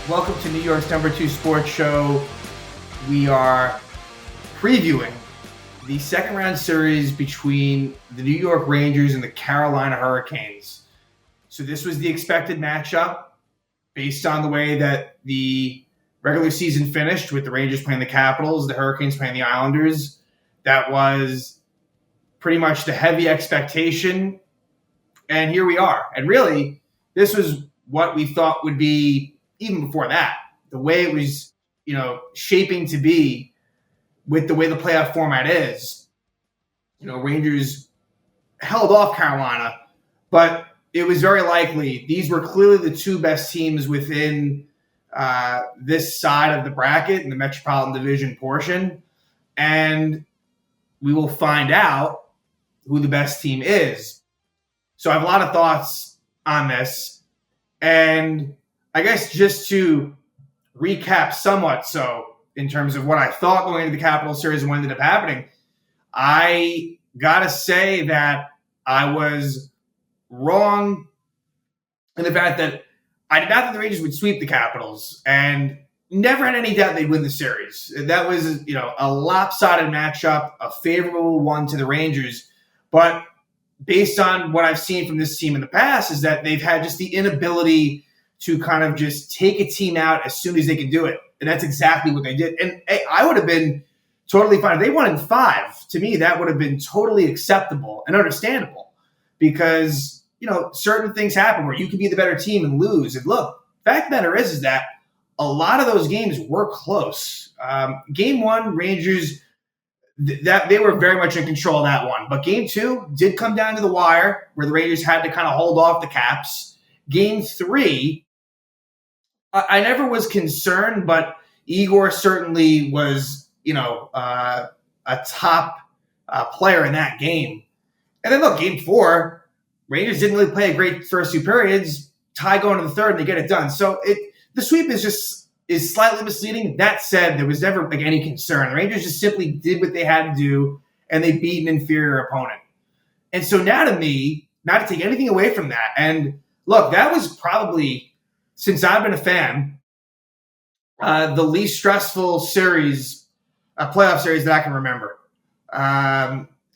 Welcome to New York's #2 sports show. We are previewing the second round series between the New York Rangers and the Carolina Hurricanes. So this was the expected matchup based on the way that the regular season finished, with the Rangers playing the Capitals, the Hurricanes playing the Islanders. That was pretty much the heavy expectation. And here we are. And really, this was what we thought would be even before that. The way it was, shaping to be with the way the playoff format is. Rangers held off Carolina, but it was very likely these were clearly the two best teams within this side of the bracket in the Metropolitan Division portion. And we will find out who the best team is. So I have a lot of thoughts on this. And I guess just to recap somewhat so in terms of what I thought going into the Capital Series and what ended up happening, I got to say that I was wrong in the fact that I did not think the Rangers would sweep the Capitals and never had any doubt they'd win the series. That was, a lopsided matchup, a favorable one to the Rangers. But based on what I've seen from this team in the past is that they've had just the inability to kind of just take a team out as soon as they can do it. And that's exactly what they did. And I would have been totally fine. If they won in 5, to me, that would have been totally acceptable and understandable because, certain things happen where you can be the better team and lose. And look, fact of the matter is that a lot of those games were close. Game 1, Rangers, that they were very much in control of that one. But Game 2 did come down to the wire where the Rangers had to kind of hold off the Caps. Game 3, I never was concerned, but Igor certainly was, a top player in that game. And then look, Game 4, Rangers didn't really play a great first 2 periods. Tie going to the third, and they get it done. So the sweep is slightly misleading. That said, there was never any concern. The Rangers just simply did what they had to do, and they beat an inferior opponent. And so now to me, not to take anything away from that, and look, that was probably, since I've been a fan, the least stressful series, playoff series that I can remember.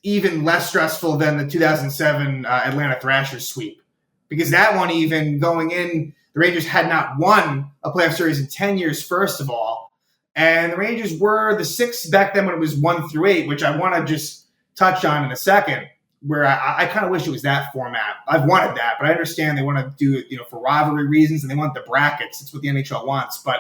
Even less stressful than the 2007 Atlanta Thrashers sweep. Because that one, even going in, the Rangers had not won a playoff series in 10 years, first of all. And the Rangers were the 6th back then when it was 1 through 8, which I want to just touch on in a second, where I kind of wish it was that format. I've wanted that, but I understand they want to do it, for rivalry reasons, and they want the brackets. That's what the NHL wants. But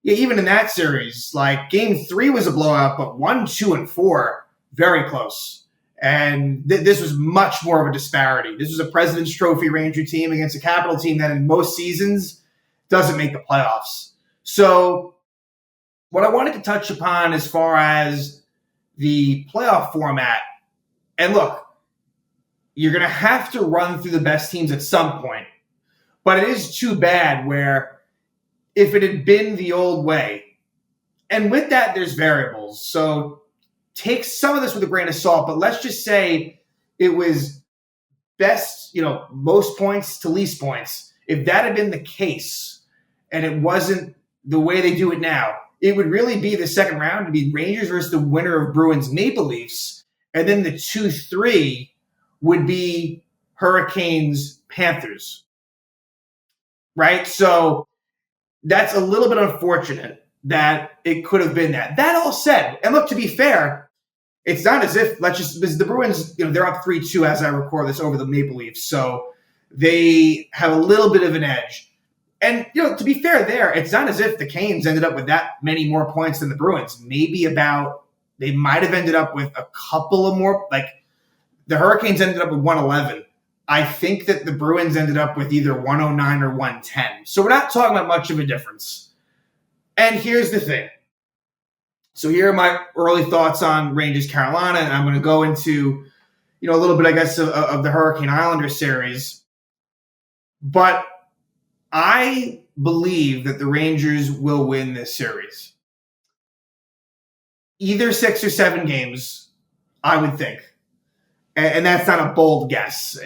even in that series, like Game 3 was a blowout, but 1, 2, and 4, very close. And this was much more of a disparity. This was a President's Trophy Ranger team against a Capital team that in most seasons doesn't make the playoffs. So what I wanted to touch upon as far as the playoff format, and look, you're going to have to run through the best teams at some point. But it is too bad where if it had been the old way, and with that, there's variables. So take some of this with a grain of salt, but let's just say it was best, most points to least points. If that had been the case and it wasn't the way they do it now, it would really be the second round to be Rangers versus the winner of Bruins Maple Leafs. And then the 2-3 would be Hurricanes Panthers. Right? So that's a little bit unfortunate that it could have been that. That all said, and look, to be fair, it's not as if the Bruins, they're up 3-2 as I record this over the Maple Leafs. So they have a little bit of an edge. And, to be fair there, it's not as if the Canes ended up with that many more points than the Bruins. They might have ended up with a couple of more, like the Hurricanes ended up with 111. I think that the Bruins ended up with either 109 or 110. So we're not talking about much of a difference. And here's the thing. So here are my early thoughts on Rangers Carolina, and I'm going to go into, a little bit, I guess, of the Hurricane Islander series. But I believe that the Rangers will win this series. Either 6 or 7 games, I would think. and that's not a bold guess.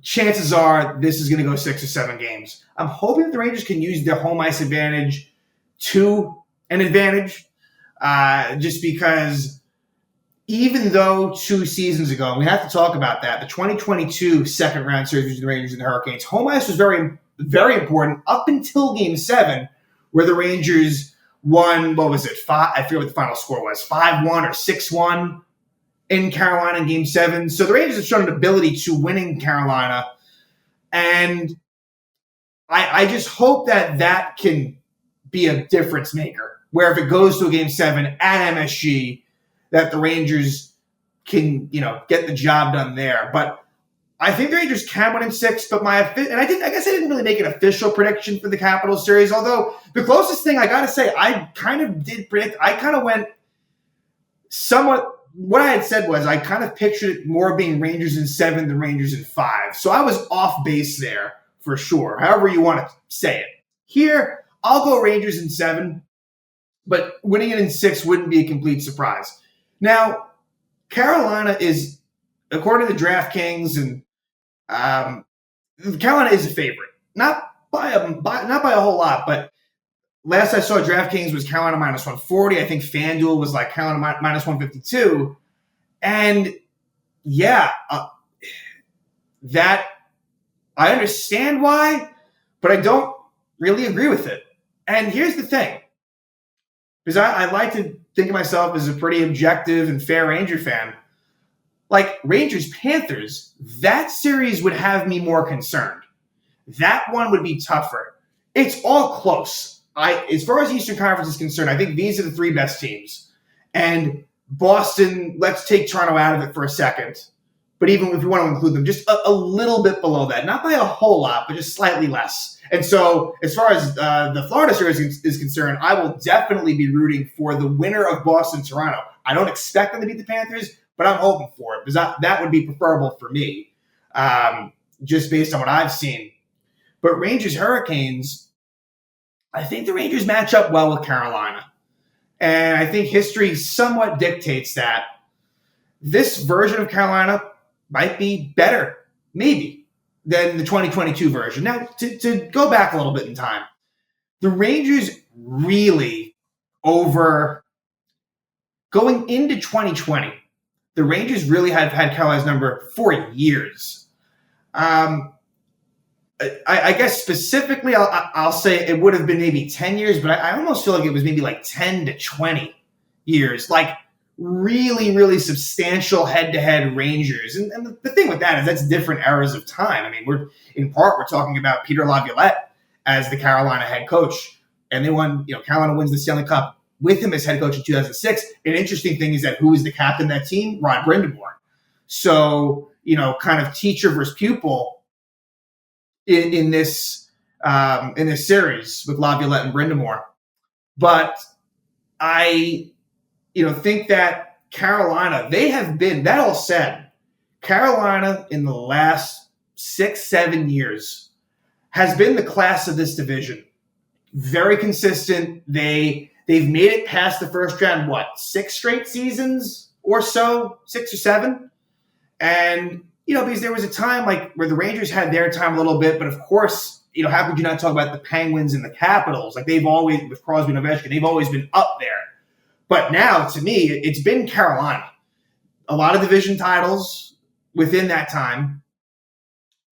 Chances are this is going to go 6 or 7 games. I'm hoping that the Rangers can use their home ice advantage to an advantage, just because even though 2 seasons ago, and we have to talk about that, the 2022 second round series between the Rangers and the Hurricanes, home ice was very, very important up until Game 7, where the Rangers won, what was it, I forget what the final score was, 5-1 or 6-1 in Carolina in Game 7. So the Rangers have shown an ability to win in Carolina, and I just hope that can be a difference maker, where if it goes to a Game 7 at MSG, that the Rangers can, get the job done there. But I think the Rangers can win in 6, but I guess I didn't really make an official prediction for the Capitals series, although the closest thing I got to say, I kind of did predict, I kind of went somewhat, what I had said was I kind of pictured it more being Rangers in 7 than Rangers in 5. So I was off base there for sure, however you want to say it. Here, I'll go Rangers in 7, but winning it in 6 wouldn't be a complete surprise. Now, Carolina is, according to DraftKings, and Carolina is a favorite. Not by a whole lot, but last I saw DraftKings was Carolina minus 140. I think FanDuel was like Carolina minus 152. And yeah, that I understand why, but I don't really agree with it. And here's the thing, because I like to think of myself as a pretty objective and fair Ranger fan. Like Rangers-Panthers, that series would have me more concerned. That one would be tougher. It's all close. As far as Eastern Conference is concerned, I think these are the 3 best teams. And Boston, let's take Toronto out of it for a second. But even if you want to include them, just a little bit below that. Not by a whole lot, but just slightly less. And so as far as the Florida series is concerned, I will definitely be rooting for the winner of Boston-Toronto. I don't expect them to beat the Panthers, but I'm hoping for it, because that would be preferable for me, just based on what I've seen. But Rangers-Hurricanes, I think the Rangers match up well with Carolina. And I think history somewhat dictates that this version of Carolina might be better, maybe, than the 2022 version. Now, to go back a little bit in time, the Rangers really, over going into 2020, the Rangers really have had Carolina's number for years. I guess specifically, I'll say it would have been maybe 10 years, but I almost feel like it was maybe like 10 to 20 years. Like really, really substantial head-to-head Rangers. And the thing with that is that's different eras of time. I mean, we're talking about Peter Laviolette as the Carolina head coach. And they won, Carolina wins the Stanley Cup with him as head coach in 2006. An interesting thing is that who is the captain of that team? Rod Brind'Amour. So, kind of teacher versus pupil in this series with Laviolette and Brind'Amour. But I think that Carolina, they have been, that all said, Carolina in the last 6-7 years has been the class of this division. Very consistent. They've made it past the first round, 6 straight seasons or so, 6 or 7? And, because there was a time where the Rangers had their time a little bit, but of course, how could you not talk about the Penguins and the Capitals? Like they've always, with Crosby and Ovechkin, they've always been up there. But now, to me, it's been Carolina. A lot of division titles within that time.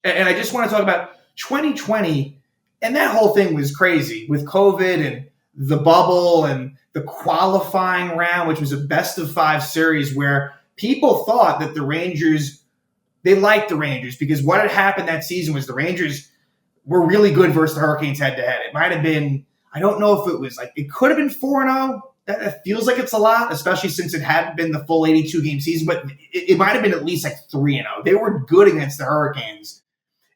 And I just want to talk about 2020, and that whole thing was crazy with COVID and the bubble and the qualifying round, which was a best-of-5 series where people thought that the Rangers, they liked the Rangers because what had happened that season was the Rangers were really good versus the Hurricanes head-to-head. It might have been, I don't know if it was it could have been 4-0. That feels like it's a lot, especially since it hadn't been the full 82-game season, but it might have been at least 3-0. They were good against the Hurricanes.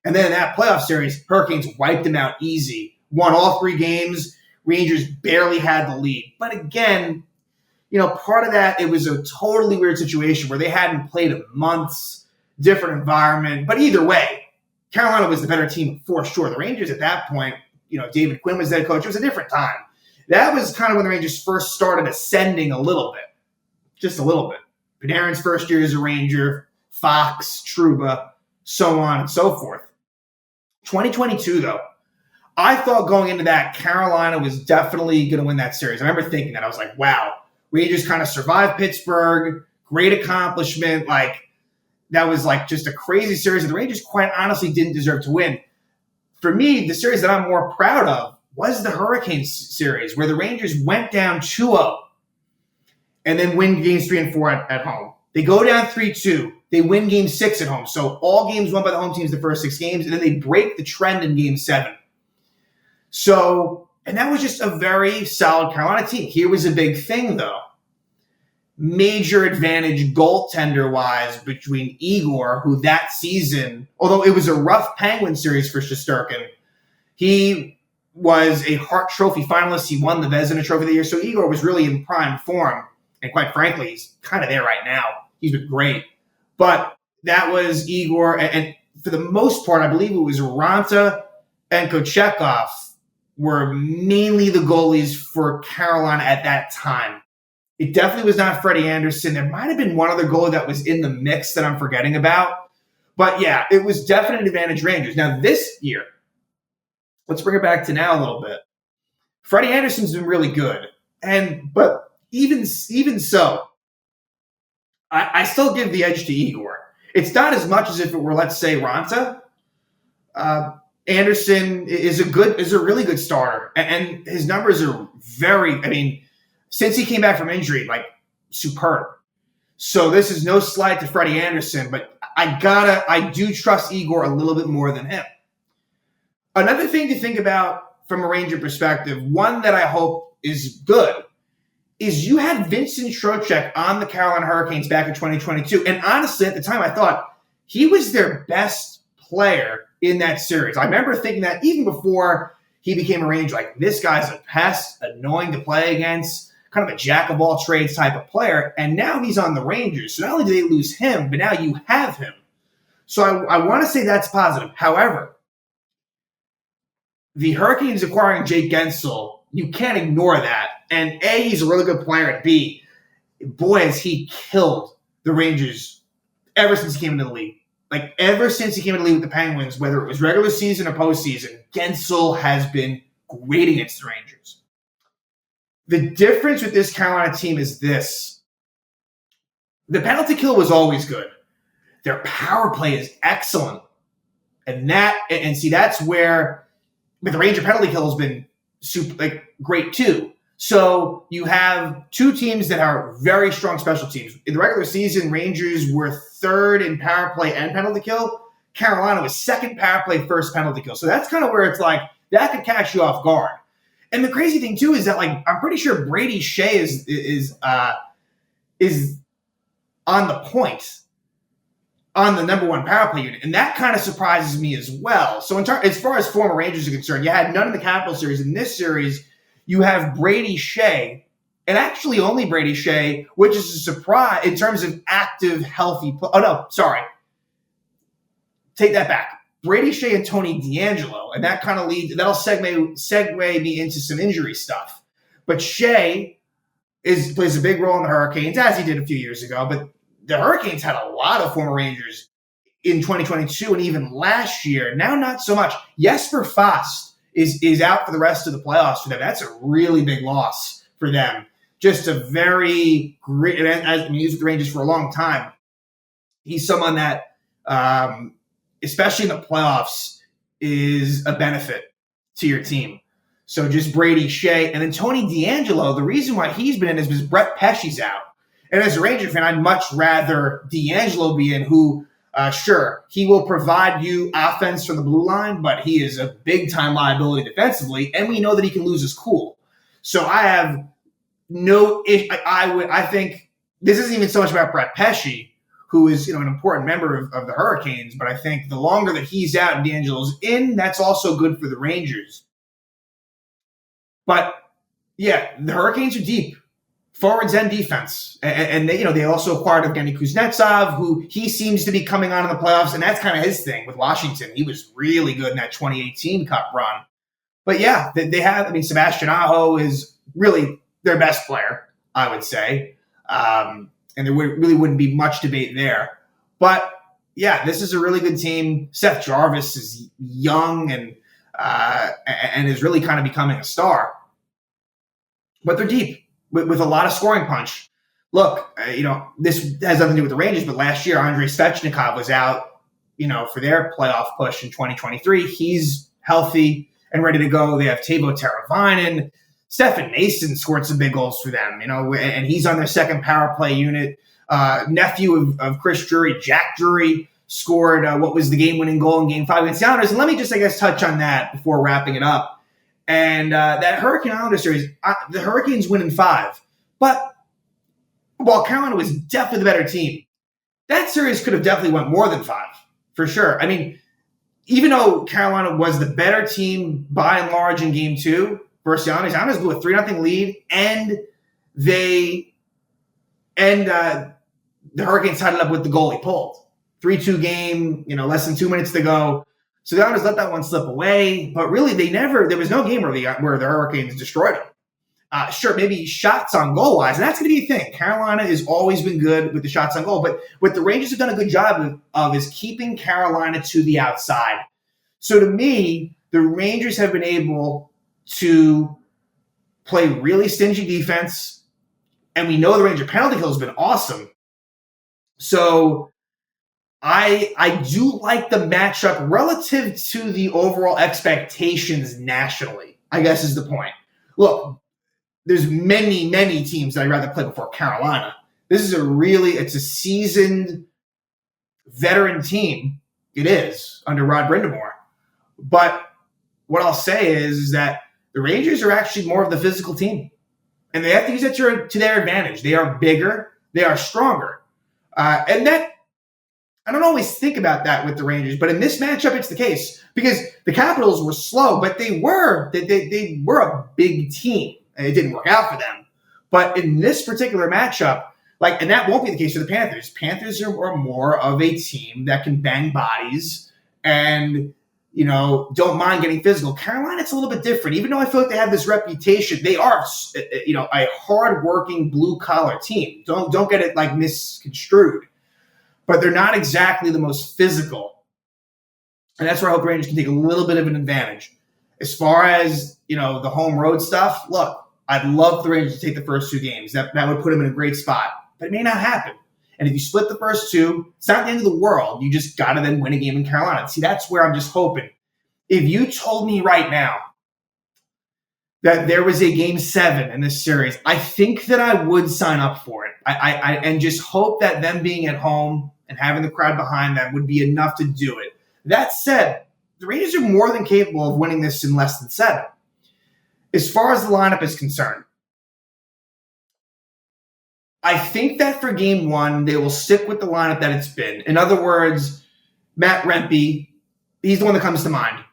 And then in that playoff series, Hurricanes wiped them out easy. Won all 3 games. Rangers barely had the lead. But again, part of that, it was a totally weird situation where they hadn't played in months, different environment. But either way, Carolina was the better team for sure. The Rangers at that point, David Quinn was head coach. It was a different time. That was kind of when the Rangers first started ascending a little bit. Just a little bit. Panarin's first year as a Ranger, Fox, Trouba, so on and so forth. 2022, though, I thought going into that, Carolina was definitely going to win that series. I remember thinking that. I was like, wow, Rangers kind of survived Pittsburgh. Great accomplishment. Like, that was like just a crazy series. And the Rangers, quite honestly, didn't deserve to win. For me, the series that I'm more proud of was the Hurricanes series, where the Rangers went down 2-0 and then win games 3 and 4 at home. They go down 3-2. They win game 6 at home. So all games won by the home teams the first 6 games, and then they break the trend in game 7. So, and that was just a very solid Carolina team. Here was a big thing, though. Major advantage goaltender-wise between Igor, who that season, although it was a rough Penguin series for Shesterkin, he was a Hart Trophy finalist. He won the Vezina Trophy that year. So Igor was really in prime form. And quite frankly, he's kind of there right now. He's been great. But that was Igor. And for the most part, I believe it was Ranta and Kochetkov were mainly the goalies for Carolina at that time. It definitely was not Freddie Anderson. There might have been one other goalie that was in the mix that I'm forgetting about. But yeah, it was definitely an advantage Rangers. Now this year, let's bring it back to now a little bit. Freddie Anderson's been really good. But even so, I still give the edge to Igor. It's not as much as if it were, let's say, Ranta. Anderson is a really good starter, and his numbers are since he came back from injury, like superb. So this is no slight to Freddie Anderson, but I do trust Igor a little bit more than him. Another thing to think about from a Ranger perspective, one that I hope is good, is you had Vincent Trocheck on the Carolina Hurricanes back in 2022. And honestly, at the time, I thought he was their best player in that series. I remember thinking that even before he became a Ranger, like, this guy's a pest, annoying to play against, kind of a jack-of-all-trades type of player. And now he's on the Rangers. So not only do they lose him, but now you have him. So I want to say that's positive. However, the Hurricanes acquiring Jake Gensel, you can't ignore that. And A, he's a really good player. And B, boy, has he killed the Rangers ever since he came into the league. Like, ever since he came into the league with the Penguins, whether it was regular season or postseason, Gensel has been great against the Rangers. The difference with this Carolina team is this. The penalty kill was always good. Their power play is excellent. And see, that's where, but the Ranger penalty kill has been great too. So you have two teams that are very strong special teams. In the regular season, Rangers were third in power play and penalty kill. Carolina was second power play, first penalty kill. So that's kind of where it's like, that could catch you off guard. And the crazy thing too is that, like, I'm pretty sure Brady Shea is on the point on the number one power play unit. And that kind of surprises me as well. So as far as former Rangers are concerned, you had none in the Capital Series. In this series, you have Brady Shea, and actually only Brady Shea, which is a surprise in terms of active, healthy play. Oh, no, sorry. Take that back. Brady Shea and Tony DeAngelo, and that kind of that'll segue me into some injury stuff. But Shea plays a big role in the Hurricanes, as he did a few years ago, but the Hurricanes had a lot of former Rangers in 2022 and even last year. Now, not so much. Jesper Fast is out for the rest of the playoffs for them. That's a really big loss for them. Just a very great, and he's with the Rangers for a long time. He's someone that, especially in the playoffs, is a benefit to your team. So just Brady Shea. And then Tony DeAngelo, the reason why he's been in is because Brett Pesce's out. And as a Ranger fan, I'd much rather DeAngelo be in, who, sure, he will provide you offense from the blue line, but he is a big-time liability defensively, and we know that he can lose his cool. So I have no issue. I think this isn't even so much about Brett Pesce, who is, an important member of the Hurricanes, but I think the longer that he's out and DeAngelo's in, that's also good for the Rangers. But yeah, the Hurricanes are deep, forwards and defense, and they also acquired Evgeny Kuznetsov, who he seems to be coming on in the playoffs, and that's kind of his thing with Washington. He was really good in that 2018 Cup run. But yeah, they have. Sebastian Aho is really their best player, I would say, and there really wouldn't be much debate there. But yeah, this is a really good team. Seth Jarvis is young and is really kind of becoming a star. But they're deep with a lot of scoring punch. Look, this has nothing to do with the Rangers, but last year Andrei Svechnikov was out, for their playoff push in 2023. He's healthy and ready to go. They have Teuvo Teravainen. Stefan Mason scored some big goals for them, and he's on their second power play unit. Nephew of Chris Drury, Jack Drury, scored what was the game-winning goal in Game 5 against the Islanders. And let me just, touch on that before wrapping it up. And that Hurricane Islander series, the Hurricanes win in 5. But while Carolina was definitely the better team, that series could have definitely went more than 5, for sure. I mean, even though Carolina was the better team by and large in Game 2 versus the Islanders blew a 3-0 lead, and the Hurricanes tied it up with the goal he pulled. 3-2 game, less than 2 minutes to go. So the Islanders let that one slip away, but really there was no game where the Hurricanes destroyed them. Sure, maybe shots on goal wise, and that's going to be a thing. Carolina has always been good with the shots on goal, but what the Rangers have done a good job of is keeping Carolina to the outside. So to me, the Rangers have been able to play really stingy defense, and we know the Ranger penalty kill has been awesome. So I do like the matchup relative to the overall expectations nationally, I guess is the point. Look, there's many, many teams that I'd rather play before Carolina. This is it's a seasoned veteran team. It is, under Rod Brindamore. But what I'll say is that the Rangers are actually more of the physical team. And they have to use that to their advantage. They are bigger. They are stronger. And that, I don't always think about that with the Rangers, but in this matchup, it's the case because the Capitals were slow, but they were a big team, and it didn't work out for them. But in this particular matchup, and that won't be the case for the Panthers. Panthers are more of a team that can bang bodies and don't mind getting physical. Carolina, it's a little bit different. Even though I feel like they have this reputation, they are a hardworking blue collar team. Don't get it misconstrued. But they're not exactly the most physical. And that's where I hope Rangers can take a little bit of an advantage. As far as, the home road stuff, look, I'd love the Rangers to take the first 2 games. That would put them in a great spot. But it may not happen. And if you split the first 2, it's not the end of the world. You just got to then win a game in Carolina. See, that's where I'm just hoping. If you told me right now that there was a Game 7 in this series, I think that I would sign up for it. I and just hope that them being at home and having the crowd behind them would be enough to do it. That said, the Rangers are more than capable of winning this in less than 7. As far as the lineup is concerned, I think that for Game 1, they will stick with the lineup that it's been. In other words, Matt Rempe, he's the one that comes to mind.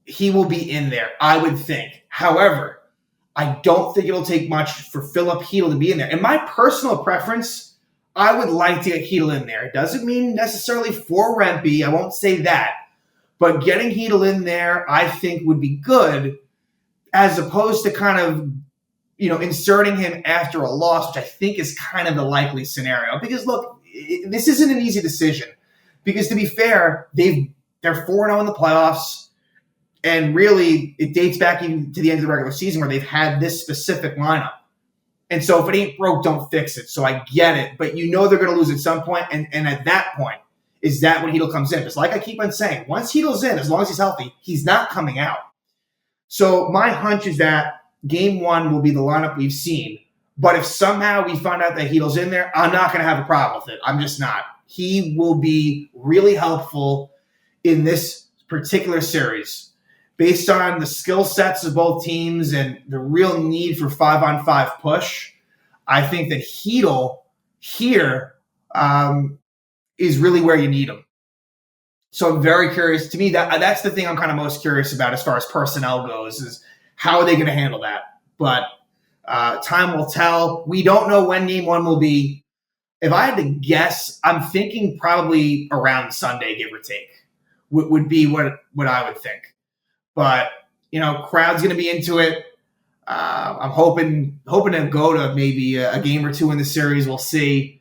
He will be in there, I would think. However, I don't think it'll take much for Philip Hedl to be in there. In my personal preference, I would like to get Hedl in there. It doesn't mean necessarily for Rempe. I won't say that. But getting Hedl in there, I think, would be good as opposed to kind of, inserting him after a loss, which I think is kind of the likely scenario. Because, look, this isn't an easy decision. Because, to be fair, they're 4-0 in the playoffs. And really, it dates back even to the end of the regular season where they've had this specific lineup. And so if it ain't broke, don't fix it. So I get it. But they're going to lose at some point. And at that point, is that when Hedl comes in? Because like I keep on saying, once Hedl's in, as long as he's healthy, he's not coming out. So my hunch is that Game 1 will be the lineup we've seen. But if somehow we find out that Hedl's in there, I'm not going to have a problem with it. I'm just not. He will be really helpful in this particular series. Based on the skill sets of both teams and the real need for 5-on-5 push, I think that Hedl here is really where you need him. So I'm very curious. To me, that's the thing I'm kind of most curious about as far as personnel goes, is how are they going to handle that? But time will tell. We don't know when Game 1 will be. If I had to guess, I'm thinking probably around Sunday, give or take, would be what I would think. But, crowd's going to be into it. I'm hoping to go to maybe a game or 2 in the series. We'll see.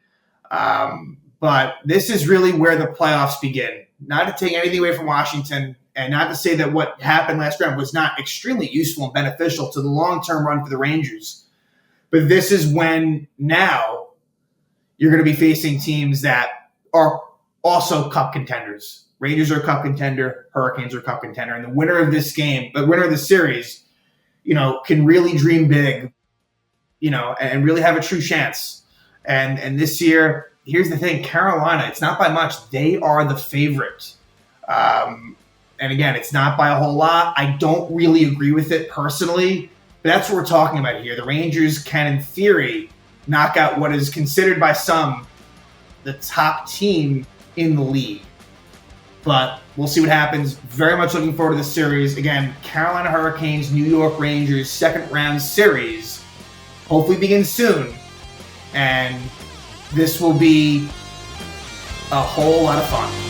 But this is really where the playoffs begin. Not to take anything away from Washington, and not to say that what happened last round was not extremely useful and beneficial to the long-term run for the Rangers. But this is when now you're going to be facing teams that are also cup contenders. Rangers are a cup contender, Hurricanes are a cup contender. And the winner of this game, the winner of the series, can really dream big, and really have a true chance. And this year, here's the thing, Carolina, it's not by much. They are the favorite. And again, it's not by a whole lot. I don't really agree with it personally, but that's what we're talking about here. The Rangers can, in theory, knock out what is considered by some the top team in the league. But we'll see what happens. Very much looking forward to this series. Again, Carolina Hurricanes, New York Rangers, second round series. Hopefully begins soon. And this will be a whole lot of fun.